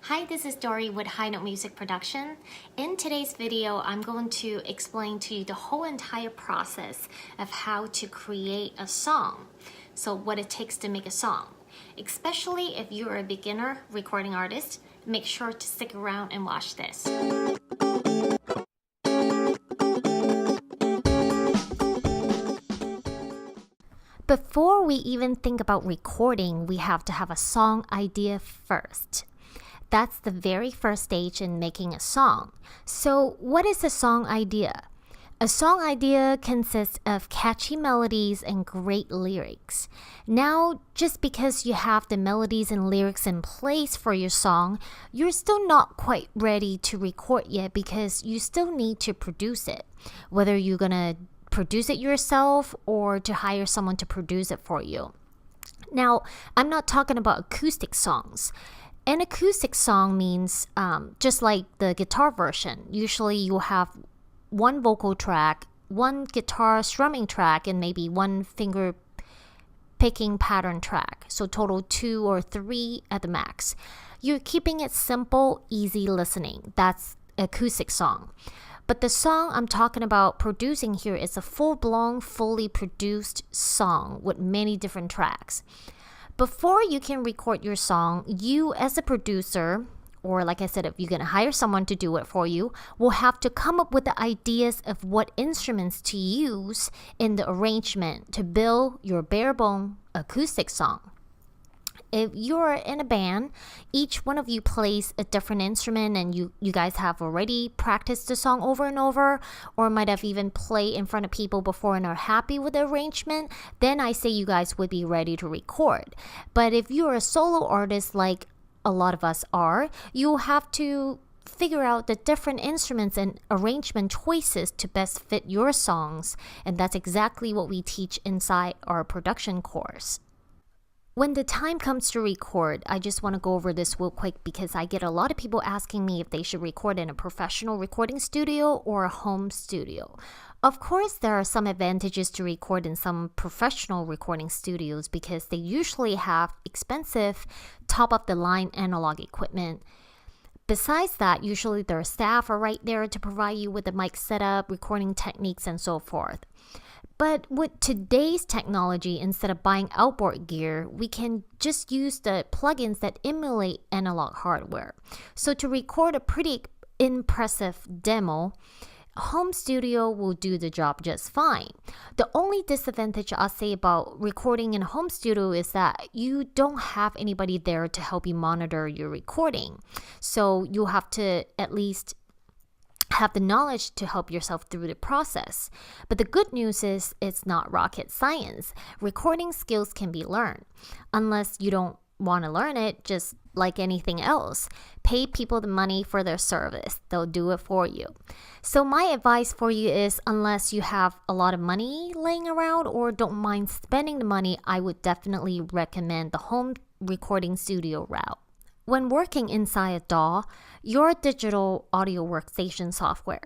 Hi, this is Dory with High Note Music Production. In today's video, I'm going to explain to you the whole entire process of how to create a song. So what it takes to make a song. Especially if you're a beginner recording artist, make sure to stick around and watch this. Before we even think about recording, we have to have a song idea first. That's the very first stage in making a song. So what is a song idea? A song idea consists of catchy melodies and great lyrics. Now, just because you have the melodies and lyrics in place for your song, you're still not quite ready to record yet because you still need to produce it. Whether you're gonna produce it yourself or to hire someone to produce it for you. Now, I'm not talking about acoustic songs. An acoustic song means just like the guitar version. Usually you have one vocal track, one guitar strumming track, and maybe one finger picking pattern track. So total 2 or 3 at the max. You're keeping it simple, easy listening. That's acoustic song. But the song I'm talking about producing here is a full-blown, fully produced song with many different tracks. Before you can record your song, you as a producer, or like I said, if you're going to hire someone to do it for you, will have to come up with the ideas of what instruments to use in the arrangement to build your bare-bone acoustic song. If you're in a band, each one of you plays a different instrument and you guys have already practiced the song over and over, or might have even played in front of people before and are happy with the arrangement, then I say you guys would be ready to record. But if you're a solo artist like a lot of us are, you'll have to figure out the different instruments and arrangement choices to best fit your songs, and that's exactly what we teach inside our production course. When the time comes to record, I just want to go over this real quick because I get a lot of people asking me if they should record in a professional recording studio or a home studio. Of course, there are some advantages to record in some professional recording studios because they usually have expensive, top-of-the-line analog equipment. Besides that, usually their staff are right there to provide you with the mic setup, recording techniques, and so forth. But with today's technology, instead of buying outboard gear, we can just use the plugins that emulate analog hardware. So to record a pretty impressive demo, home studio will do the job just fine. The only disadvantage I'll say about recording in a home studio is that you don't have anybody there to help you monitor your recording. So you'll have to at least have the knowledge to help yourself through the process. But the good news is it's not rocket science. Recording skills can be learned. Unless you don't want to learn it, just like anything else, pay people the money for their service. They'll do it for you. So my advice for you is, unless you have a lot of money laying around or don't mind spending the money, I would definitely recommend the home recording studio route. When working inside a DAW, your digital audio workstation software,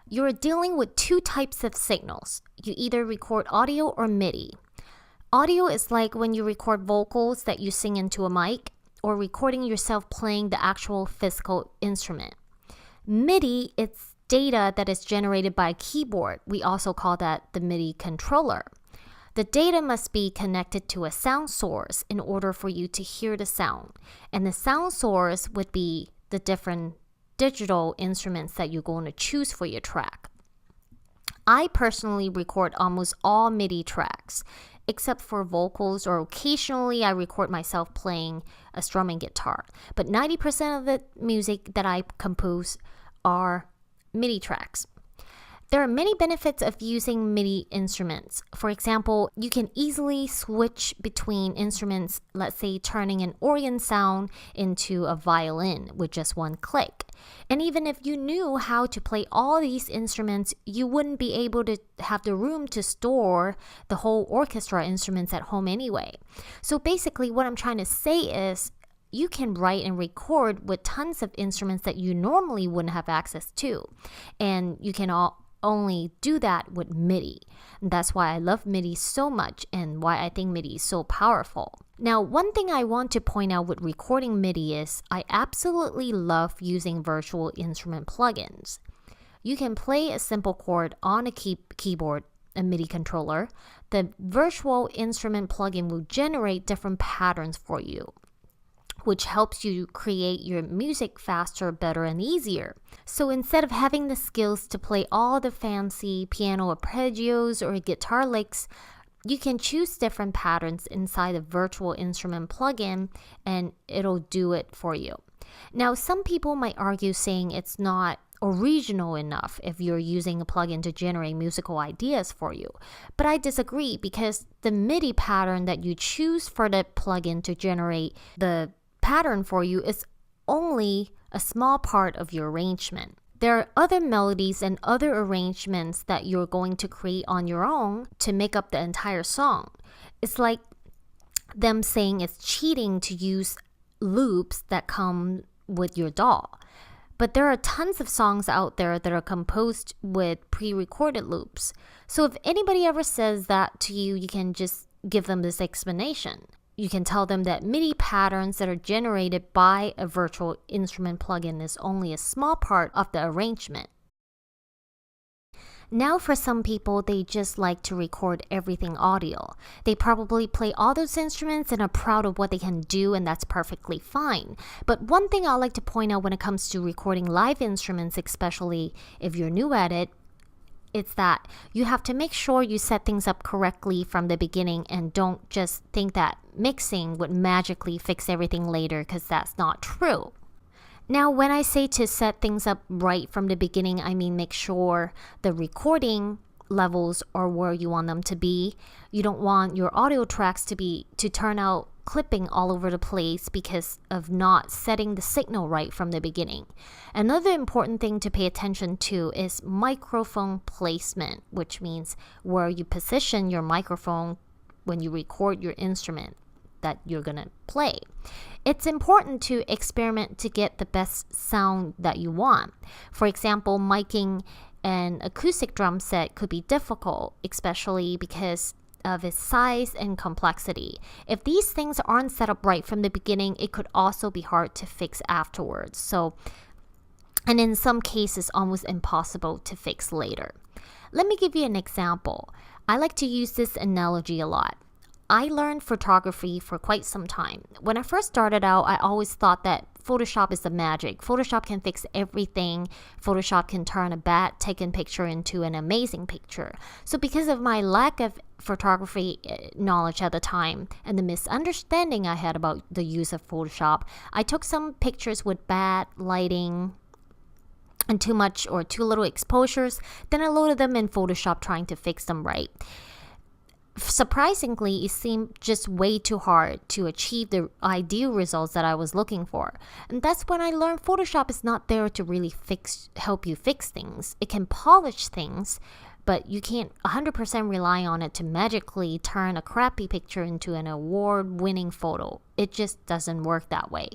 you're dealing with 2 types of signals. You either record audio or MIDI. Audio is like when you record vocals that you sing into a mic, or recording yourself playing the actual physical instrument. MIDI, it's data that is generated by a keyboard. We also call that the MIDI controller. The data must be connected to a sound source in order for you to hear the sound. And the sound source would be the different digital instruments that you're going to choose for your track. I personally record almost all MIDI tracks, except for vocals, or occasionally I record myself playing a strumming guitar. But 90% of the music that I compose are MIDI tracks. There are many benefits of using MIDI instruments. For example, you can easily switch between instruments, let's say turning an organ sound into a violin with just one click. And even if you knew how to play all these instruments, you wouldn't be able to have the room to store the whole orchestra instruments at home anyway. So basically what I'm trying to say is, you can write and record with tons of instruments that you normally wouldn't have access to. And you can only do that with MIDI. And that's why I love MIDI so much and why I think MIDI is so powerful. Now, one thing I want to point out with recording MIDI is I absolutely love using virtual instrument plugins. You can play a simple chord on a keyboard, a MIDI controller. The virtual instrument plugin will generate different patterns for you, which helps you create your music faster, better, and easier. So instead of having the skills to play all the fancy piano arpeggios or guitar licks, you can choose different patterns inside the virtual instrument plugin and it'll do it for you. Now, some people might argue saying it's not original enough if you're using a plugin to generate musical ideas for you. But I disagree because the MIDI pattern that you choose for the plugin to generate the pattern for you is only a small part of your arrangement. There are other melodies and other arrangements that you're going to create on your own to make up the entire song. It's like them saying it's cheating to use loops that come with your DAW. But there are tons of songs out there that are composed with pre-recorded loops. So if anybody ever says that to you, you can just give them this explanation. You can tell them that MIDI patterns that are generated by a virtual instrument plugin is only a small part of the arrangement. Now for some people, they just like to record everything audio. They probably play all those instruments and are proud of what they can do, and that's perfectly fine. But one thing I like to point out when it comes to recording live instruments, especially if you're new at it, it's that you have to make sure you set things up correctly from the beginning and don't just think that mixing would magically fix everything later, because that's not true. Now, when I say to set things up right from the beginning, I mean make sure the recording levels are where you want them to be. You don't want your audio tracks to turn out clipping all over the place because of not setting the signal right from the beginning. Another important thing to pay attention to is microphone placement, which means where you position your microphone when you record your instrument that you're gonna play. It's important to experiment to get the best sound that you want. For example, miking an acoustic drum set could be difficult, especially because of its size and complexity. If these things aren't set up right from the beginning, it could also be hard to fix afterwards. And in some cases, almost impossible to fix later. Let me give you an example. I like to use this analogy a lot. I learned photography for quite some time. When I first started out, I always thought that Photoshop is the magic. Photoshop can fix everything. Photoshop can turn a bad taken picture into an amazing picture. So because of my lack of photography knowledge at the time and the misunderstanding I had about the use of Photoshop, I took some pictures with bad lighting and too much or too little exposures. Then I loaded them in Photoshop trying to fix them right. Surprisingly, it seemed just way too hard to achieve the ideal results that I was looking for. And that's when I learned Photoshop is not there to really help you fix things. It can polish things, but you can't 100% rely on it to magically turn a crappy picture into an award-winning photo. It just doesn't work that way.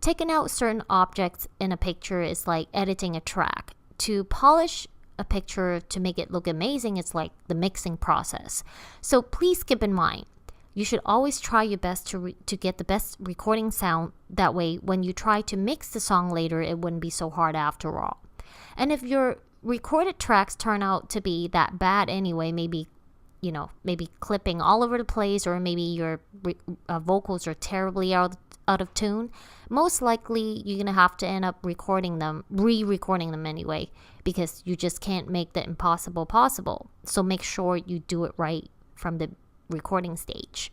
Taking out certain objects in a picture is like editing a track. To polish a picture to make it look amazing, it's like the mixing process. So please keep in mind, you should always try your best to get the best recording sound. That way, when you try to mix the song later, it wouldn't be so hard after all. And if your recorded tracks turn out to be that bad anyway, maybe clipping all over the place, or maybe your vocals are terribly out of tune, most likely you're gonna have to end up re-recording them anyway, because you just can't make the impossible possible. So make sure you do it right from the recording stage.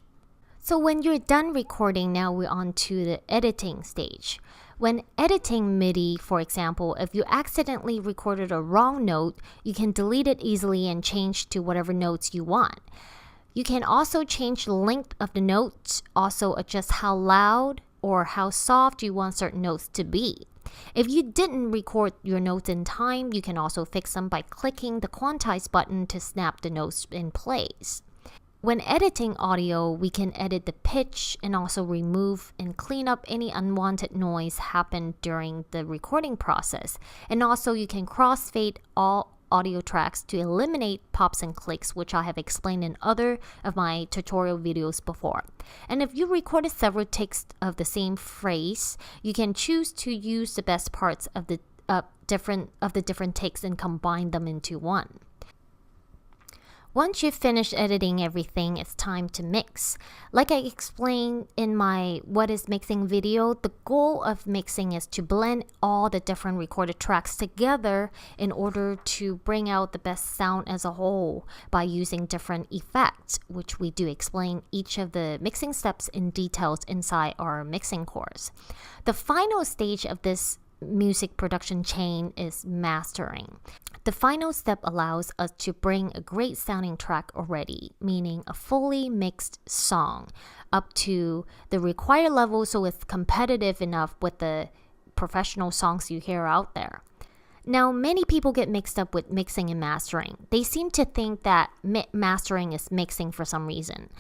So when you're done recording, now we're on to the editing stage. When editing MIDI, for example, if you accidentally recorded a wrong note, you can delete it easily and change to whatever notes you want. You can also change the length of the notes, also adjust how loud or how soft you want certain notes to be. If you didn't record your notes in time, you can also fix them by clicking the quantize button to snap the notes in place. When editing audio, we can edit the pitch and also remove and clean up any unwanted noise happened during the recording process. And also you can crossfade all audio tracks to eliminate pops and clicks, which I have explained in other of my tutorial videos before. And if you recorded several takes of the same phrase, you can choose to use the best parts of the different takes and combine them into one. Once you've finished editing everything, it's time to mix. Like I explained in my What is Mixing video, the goal of mixing is to blend all the different recorded tracks together in order to bring out the best sound as a whole by using different effects, which we do explain each of the mixing steps in details inside our mixing course. The final stage of this music production chain is mastering. The final step allows us to bring a great sounding track already, meaning a fully mixed song, up to the required level so it's competitive enough with the professional songs you hear out there. Now, many people get mixed up with mixing and mastering. They seem to think that mastering is mixing for some reason.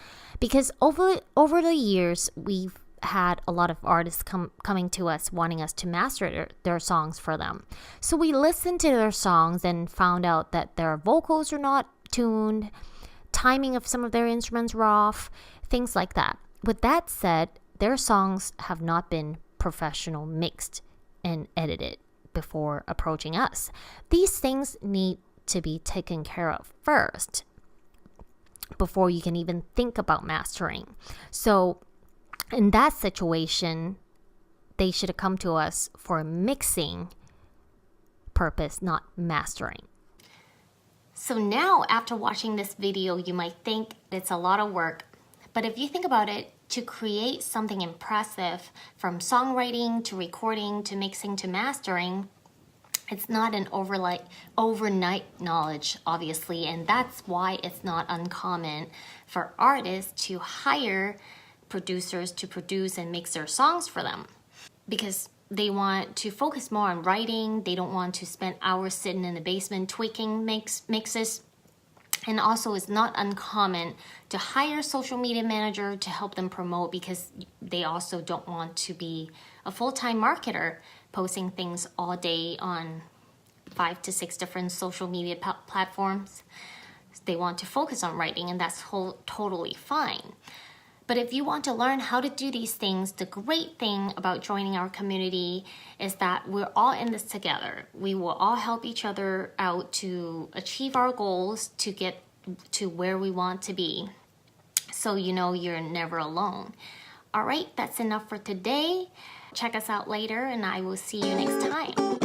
Because over the years, we've had a lot of artists coming to us wanting us to master their songs for them. So we listened to their songs and found out that their vocals are not tuned, timing of some of their instruments were off, things like that. With that said, their songs have not been professional mixed and edited before approaching us. These things need to be taken care of first before you can even think about mastering. So in that situation, they should have come to us for a mixing purpose, not mastering. So now, after watching this video, you might think it's a lot of work. But if you think about it, to create something impressive, from songwriting to recording to mixing to mastering, it's not an overnight knowledge, obviously. And that's why it's not uncommon for artists to hire producers to produce and mix their songs for them, because they want to focus more on writing. They don't want to spend hours sitting in the basement tweaking mixes. And also, it's not uncommon to hire a social media manager to help them promote, because they also don't want to be a full-time marketer posting things all day on 5 to 6 different social media platforms. They want to focus on writing, and that's totally fine. But if you want to learn how to do these things, the great thing about joining our community is that we're all in this together. We will all help each other out to achieve our goals, to get to where we want to be. So you know you're never alone. All right, that's enough for today. Check us out later, and I will see you next time.